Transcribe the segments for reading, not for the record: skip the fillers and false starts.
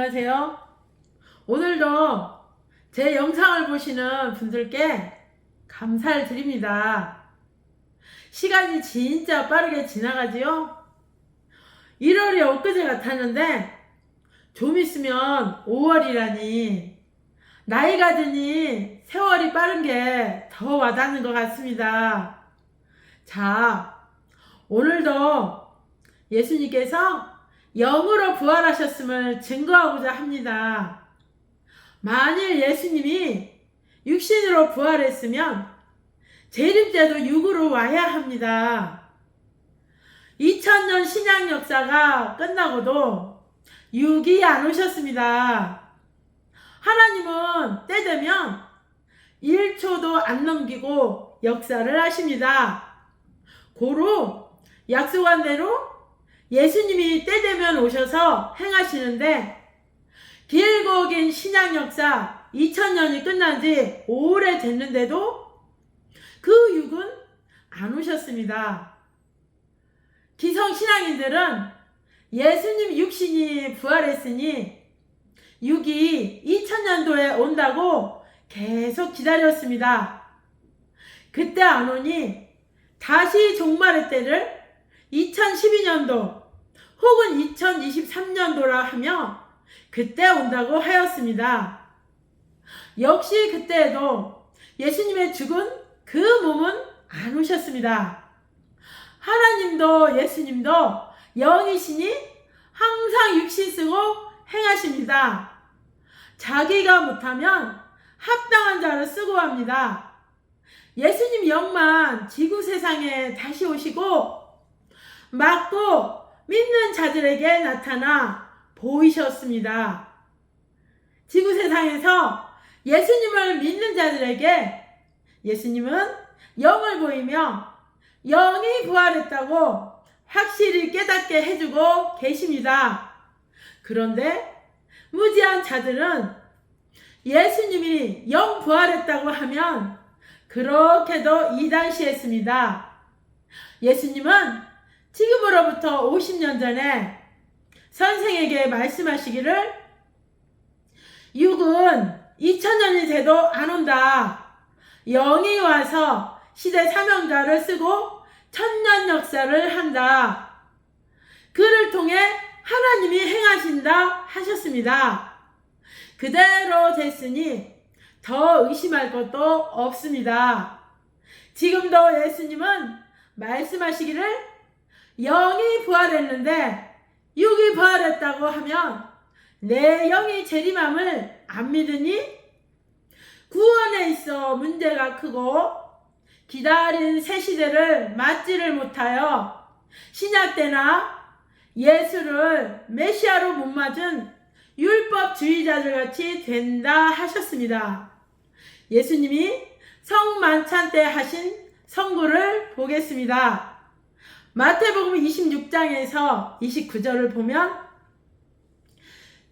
안녕하세요. 오늘도 제 영상을 보시는 분들께 감사를 드립니다. 시간이 진짜 빠르게 지나가지요. 1월이 엊그제 같았는데 좀 있으면 5월이라니 나이가 드니 세월이 빠른 게 더 와닿는 것 같습니다. 자, 오늘도 예수님께서 영으로 부활하셨음을 증거하고자 합니다. 만일 예수님이 육신으로 부활했으면 재림 때도 육으로 와야 합니다. 2000년 신약 역사가 끝나고도 육이 안 오셨습니다. 하나님은 때 되면 1초도 안 넘기고 역사를 하십니다. 고로 약속한 대로 예수님이 때 되면 오셔서 행하시는데 길고 긴 신약 역사 2000년이 끝난 지 오래 됐는데도 그 육은 안 오셨습니다. 기성 신앙인들은 예수님 육신이 부활했으니 육이 2000년도에 온다고 계속 기다렸습니다. 그때 안 오니 다시 종말의 때를 2012년도 혹은 2023년도라 하며 그때 온다고 하였습니다. 역시 그때에도 예수님의 죽은 그 몸은 안 오셨습니다. 하나님도 예수님도 영이시니 항상 육신 쓰고 행하십니다. 자기가 못하면 합당한 자를 쓰고 합니다. 예수님 영만 지구 세상에 다시 오시고 맞고 믿는 자들에게 나타나 보이셨습니다. 지구 세상에서 예수님을 믿는 자들에게 예수님은 영을 보이며 영이 부활했다고 확실히 깨닫게 해주고 계십니다. 그런데 무지한 자들은 예수님이 영 부활했다고 하면 그렇게도 이단시했습니다. 예수님은 지금으로부터 50년 전에 선생에게 말씀하시기를 육은 2000년이 돼도 안 온다. 영이 와서 시대 사명자를 쓰고 천년 역사를 한다. 그를 통해 하나님이 행하신다 하셨습니다. 그대로 됐으니 더 의심할 것도 없습니다. 지금도 예수님은 말씀하시기를 영이 부활했는데 육이 부활했다고 하면 내 영이 재림함을 안 믿으니? 구원에 있어 문제가 크고 기다린 새 시대를 맞지를 못하여 신약 때나 예수를 메시아로 못 맞은 율법주의자들 같이 된다 하셨습니다. 예수님이 성만찬 때 하신 선고를 보겠습니다. 마태복음 26장에서 29절을 보면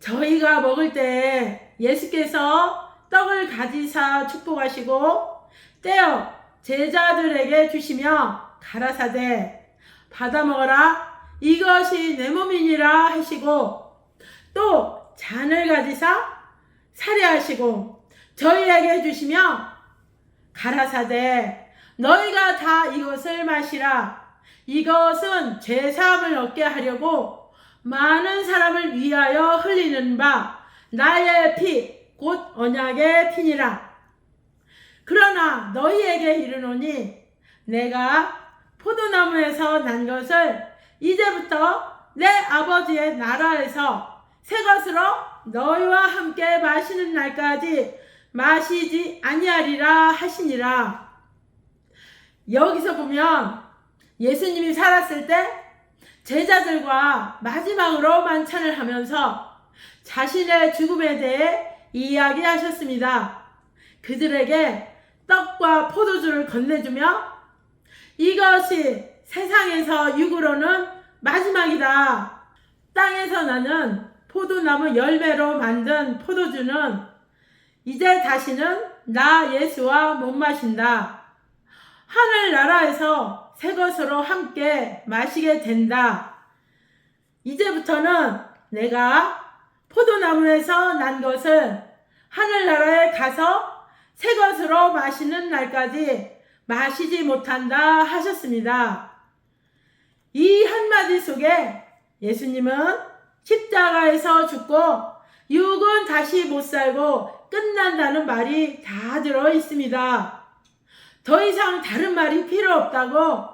저희가 먹을 때 예수께서 떡을 가지사 축복하시고 떼어 제자들에게 주시며 가라사대 받아 먹어라 이것이 내 몸이니라 하시고 또 잔을 가지사 사례하시고 저희에게 주시며 가라사대 너희가 다 이것을 마시라 이것은 죄사함을 얻게 하려고 많은 사람을 위하여 흘리는 바 나의 피 곧 언약의 피니라. 그러나 너희에게 이르노니 내가 포도나무에서 난 것을 이제부터 내 아버지의 나라에서 새 것으로 너희와 함께 마시는 날까지 마시지 아니하리라 하시니라. 여기서 보면 예수님이 살았을 때 제자들과 마지막으로 만찬을 하면서 자신의 죽음에 대해 이야기하셨습니다. 그들에게 떡과 포도주를 건네주며 이것이 세상에서 육으로는 마지막이다. 땅에서 나는 포도나무 열매로 만든 포도주는 이제 다시는 나 예수와 못 마신다. 하늘나라에서 새 것으로 함께 마시게 된다. 이제부터는 내가 포도나무에서 난 것을 하늘나라에 가서 새 것으로 마시는 날까지 마시지 못한다 하셨습니다. 이 한마디 속에 예수님은 십자가에서 죽고 육은 다시 못 살고 끝난다는 말이 다 들어 있습니다. 더 이상 다른 말이 필요 없다고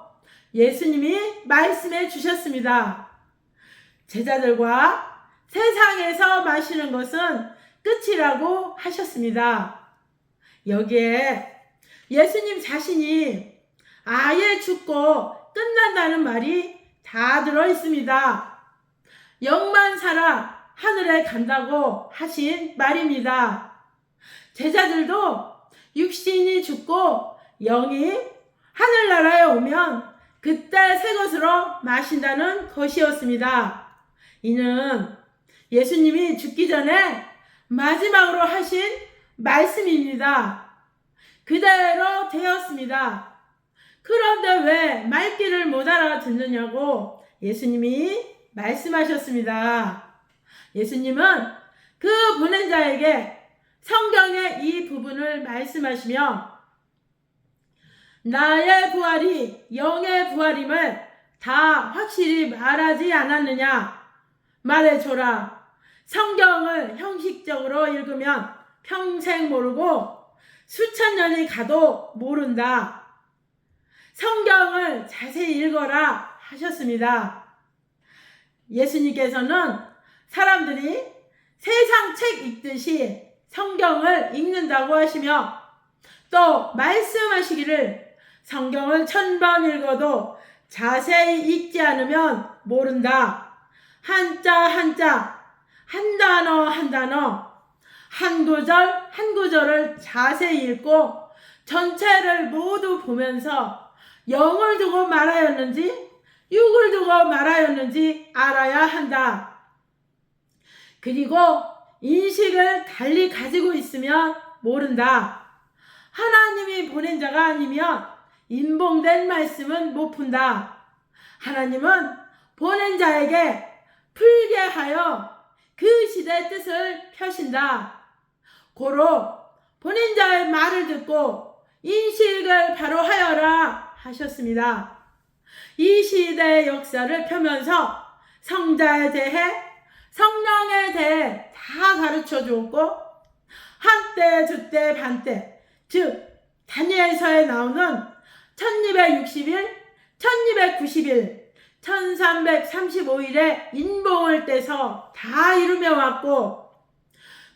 예수님이 말씀해 주셨습니다. 제자들과 세상에서 마시는 것은 끝이라고 하셨습니다. 여기에 예수님 자신이 아예 죽고 끝난다는 말이 다 들어 있습니다. 영만 살아 하늘에 간다고 하신 말입니다. 제자들도 육신이 죽고 영이 하늘나라에 오면 그때 새 것으로 마신다는 것이었습니다. 이는 예수님이 죽기 전에 마지막으로 하신 말씀입니다. 그대로 되었습니다. 그런데 왜 말귀를 못 알아듣느냐고 예수님이 말씀하셨습니다. 예수님은 그 보낸 자에게 성경의 이 부분을 말씀하시며 나의 부활이 영의 부활임을 다 확실히 말하지 않았느냐? 말해줘라. 성경을 형식적으로 읽으면 평생 모르고 수천 년이 가도 모른다. 성경을 자세히 읽어라 하셨습니다. 예수님께서는 사람들이 세상 책 읽듯이 성경을 읽는다고 하시며 또 말씀하시기를 성경을 1000번 읽어도 자세히 읽지 않으면 모른다. 한자 한자, 한 단어 한 단어, 한 구절 한 구절을 자세히 읽고 전체를 모두 보면서 영을 두고 말하였는지 육을 두고 말하였는지 알아야 한다. 그리고 인식을 달리 가지고 있으면 모른다. 하나님이 보낸 자가 아니면 인봉된 말씀은 못 푼다. 하나님은 보낸 자에게 풀게 하여 그 시대의 뜻을 펴신다. 고로 보낸 자의 말을 듣고 인식을 바로 하여라 하셨습니다. 이 시대의 역사를 펴면서 성자에 대해 성령에 대해 다 가르쳐 주었고 한때 저때 반때 즉 다니엘서에 나오는 1260일 1290일 1335일에 인봉을 떼서 다 이루며 왔고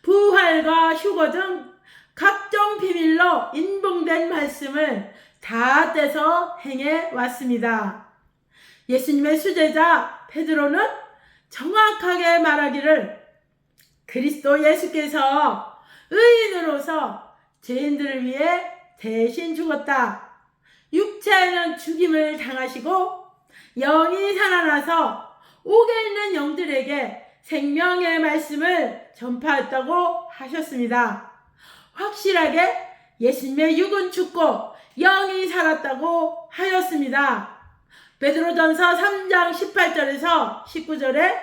부활과 휴거 등 각종 비밀로 인봉된 말씀을 다 떼서 행해 왔습니다. 예수님의 수제자 베드로는 정확하게 말하기를 그리스도 예수께서 의인으로서 죄인들을 위해 대신 죽었다. 육체는 죽임을 당하시고 영이 살아나서 옥에 있는 영들에게 생명의 말씀을 전파했다고 하셨습니다. 확실하게 예수님의 육은 죽고 영이 살았다고 하였습니다. 베드로전서 3장 18절에서 19절에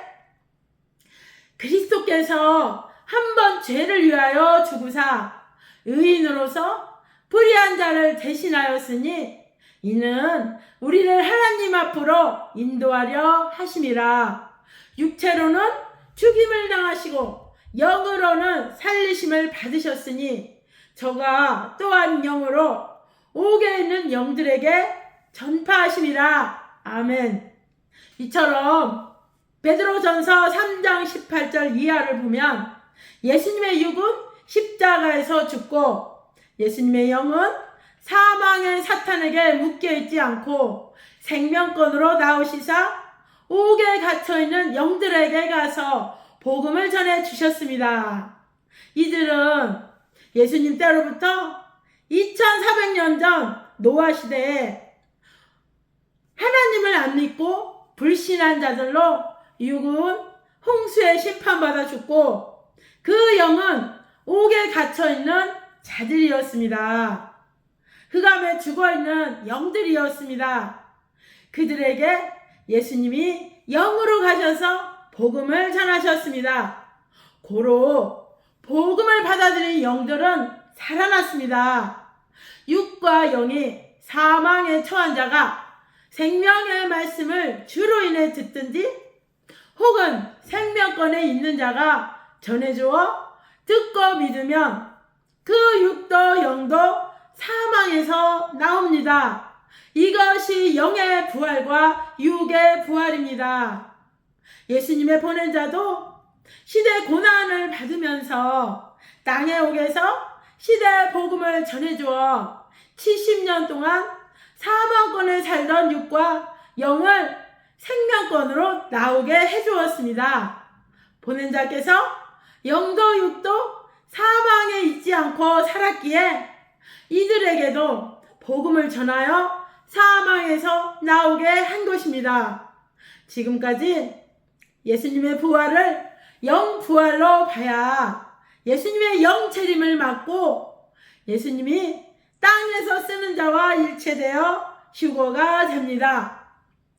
그리스도께서 한 번 죄를 위하여 죽으사 의인으로서 불의한 자를 대신하였으니 이는 우리를 하나님 앞으로 인도하려 하심이라. 육체로는 죽임을 당하시고 영으로는 살리심을 받으셨으니 저가 또한 영으로 옥에 있는 영들에게 전파하심이라. 아멘. 이처럼 베드로전서 3장 18절 이하를 보면 예수님의 육은 십자가에서 죽고 예수님의 영은 사망의 사탄에게 묶여있지 않고 생명권으로 나오시사 옥에 갇혀있는 영들에게 가서 복음을 전해 주셨습니다. 이들은 예수님 때로부터 2400년 전 노아 시대에 하나님을 안 믿고 불신한 자들로 육은 홍수에 심판받아 죽고 그 영은 옥에 갇혀있는 자들이었습니다. 흑암에 죽어있는 영들이었습니다. 그들에게 예수님이 영으로 가셔서 복음을 전하셨습니다. 고로 복음을 받아들인 영들은 살아났습니다. 육과 영이 사망에 처한 자가 생명의 말씀을 주로 인해 듣든지 혹은 생명권에 있는 자가 전해주어 듣고 믿으면 그 육도 영도 사망에서 나옵니다. 이것이 영의 부활과 육의 부활입니다. 예수님의 보낸 자도 시대 고난을 받으면서 땅에 옥에서 시대 복음을 전해주어 70년 동안 사망권에 살던 육과 영을 생명권으로 나오게 해주었습니다. 보낸 자께서 영도 육도 사망에 있지 않고 살았기에 이들에게도 복음을 전하여 사망에서 나오게 한 것입니다. 지금까지 예수님의 부활을 영부활로 봐야 예수님의 영체림을 맡고 예수님이 땅에서 쓰는 자와 일체되어 휴거가 됩니다.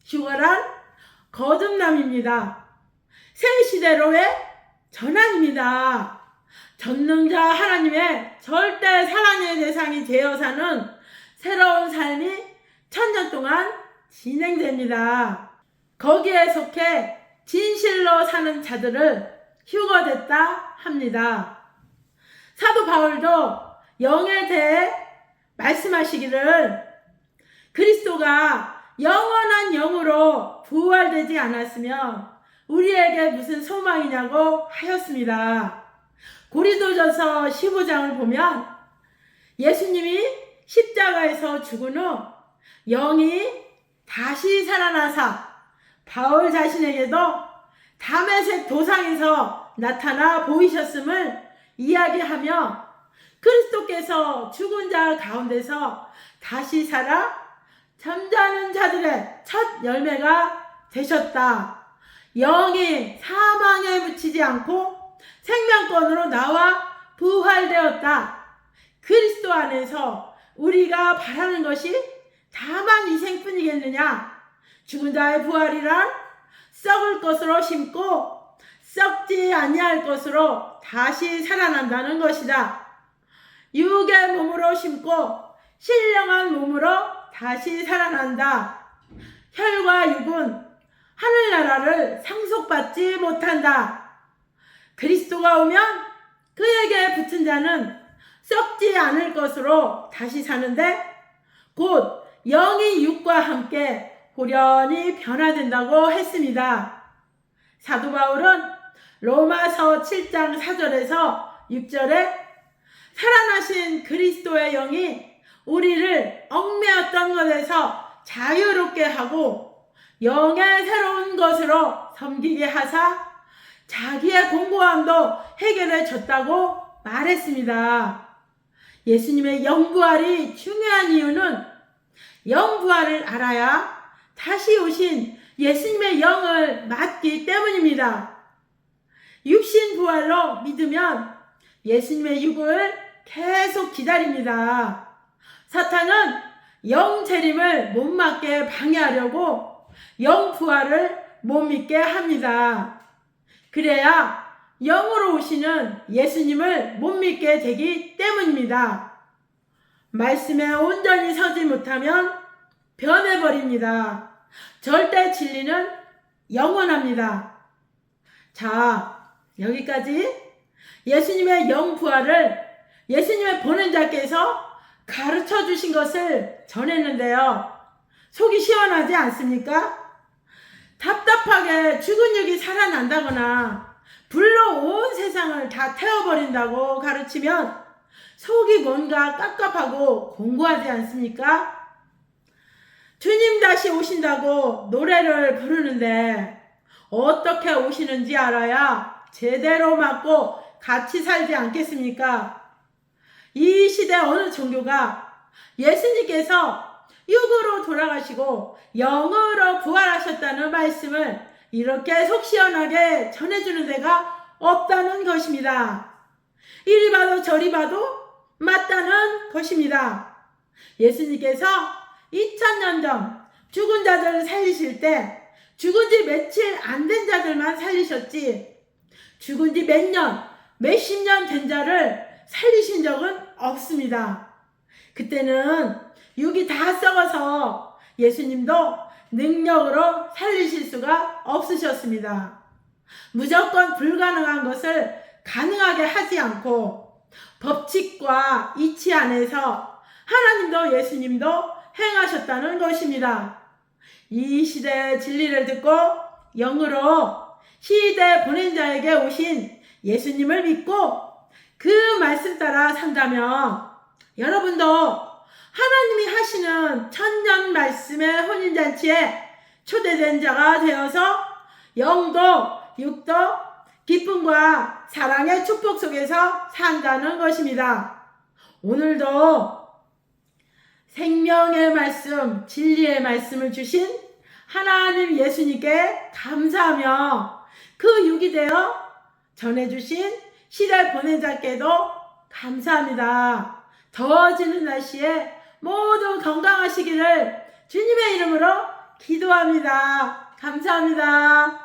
휴거란 거듭남입니다. 새 시대로의 전환입니다. 전능자 하나님의 절대 사랑의 대상이 되어 사는 새로운 삶이 1000년 동안 진행됩니다. 거기에 속해 진실로 사는 자들을 휴거됐다 합니다. 사도 바울도 영에 대해 말씀하시기를 그리스도가 영원한 영으로 부활되지 않았으면 우리에게 무슨 소망이냐고 하였습니다. 고린도전서 15장을 보면 예수님이 십자가에서 죽은 후 영이 다시 살아나사 바울 자신에게도 다메섹 도상에서 나타나 보이셨음을 이야기하며 그리스도께서 죽은 자 가운데서 다시 살아 잠자는 자들의 첫 열매가 되셨다. 영이 사망에 묻히지 않고 생명권으로 나와 부활되었다. 그리스도 안에서 우리가 바라는 것이 다만 희생뿐이겠느냐? 죽은 자의 부활이란 썩을 것으로 심고 썩지 아니할 것으로 다시 살아난다는 것이다. 육의 몸으로 심고 신령한 몸으로 다시 살아난다. 혈과 육은 하늘나라를 상속받지 못한다. 그리스도가 오면 그에게 붙은 자는 썩지 않을 것으로 다시 사는데 곧 영이 육과 함께 호련히 변화된다고 했습니다. 사도 바울은 로마서 7장 4절에서 6절에 살아나신 그리스도의 영이 우리를 얽매였던 것에서 자유롭게 하고 영의 새로운 것으로 섬기게 하사 자기의 공고함도 해결해 줬다고 말했습니다. 예수님의 영부활이 중요한 이유는 영부활을 알아야 다시 오신 예수님의 영을 맡기 때문입니다. 육신부활로 믿으면 예수님의 육을 계속 기다립니다. 사탄은 영재림을 못 맡게 방해하려고 영부활을 못 믿게 합니다. 그래야 영으로 오시는 예수님을 못 믿게 되기 때문입니다. 말씀에 온전히 서지 못하면 변해버립니다. 절대 진리는 영원합니다. 자, 여기까지 예수님의 영부활을 예수님의 보낸 자께서 가르쳐 주신 것을 전했는데요. 속이 시원하지 않습니까? 답답하게 죽은 육이 살아난다거나 불로 온 세상을 다 태워버린다고 가르치면 속이 뭔가 깝깝하고 공고하지 않습니까? 주님 다시 오신다고 노래를 부르는데 어떻게 오시는지 알아야 제대로 맞고 같이 살지 않겠습니까? 이 시대 어느 종교가 예수님께서 육으로 돌아가시고 영으로 부활하셨다는 말씀을 이렇게 속 시원하게 전해주는 데가 없다는 것입니다. 이리 봐도 저리 봐도 맞다는 것입니다. 예수님께서 2000년 전 죽은 자들을 살리실 때 죽은 지 며칠 안 된 자들만 살리셨지 죽은 지 몇 년, 몇십 년 된 자를 살리신 적은 없습니다. 그때는 육이 다 썩어서 예수님도 능력으로 살리실 수가 없으셨습니다. 무조건 불가능한 것을 가능하게 하지 않고 법칙과 이치 안에서 하나님도 예수님도 행하셨다는 것입니다. 이 시대의 진리를 듣고 영으로 시대 보낸 자에게 오신 예수님을 믿고 그 말씀 따라 산다면 여러분도 하나님이 하시는 천년 말씀의 혼인잔치에 초대된 자가 되어서 영도 육도 기쁨과 사랑의 축복 속에서 산다는 것입니다. 오늘도 생명의 말씀, 진리의 말씀을 주신 하나님 예수님께 감사하며 그 육이 되어 전해주신 시대 보낸 자께도 감사합니다. 더워지는 날씨에 모두 건강하시기를 주님의 이름으로 기도합니다. 감사합니다.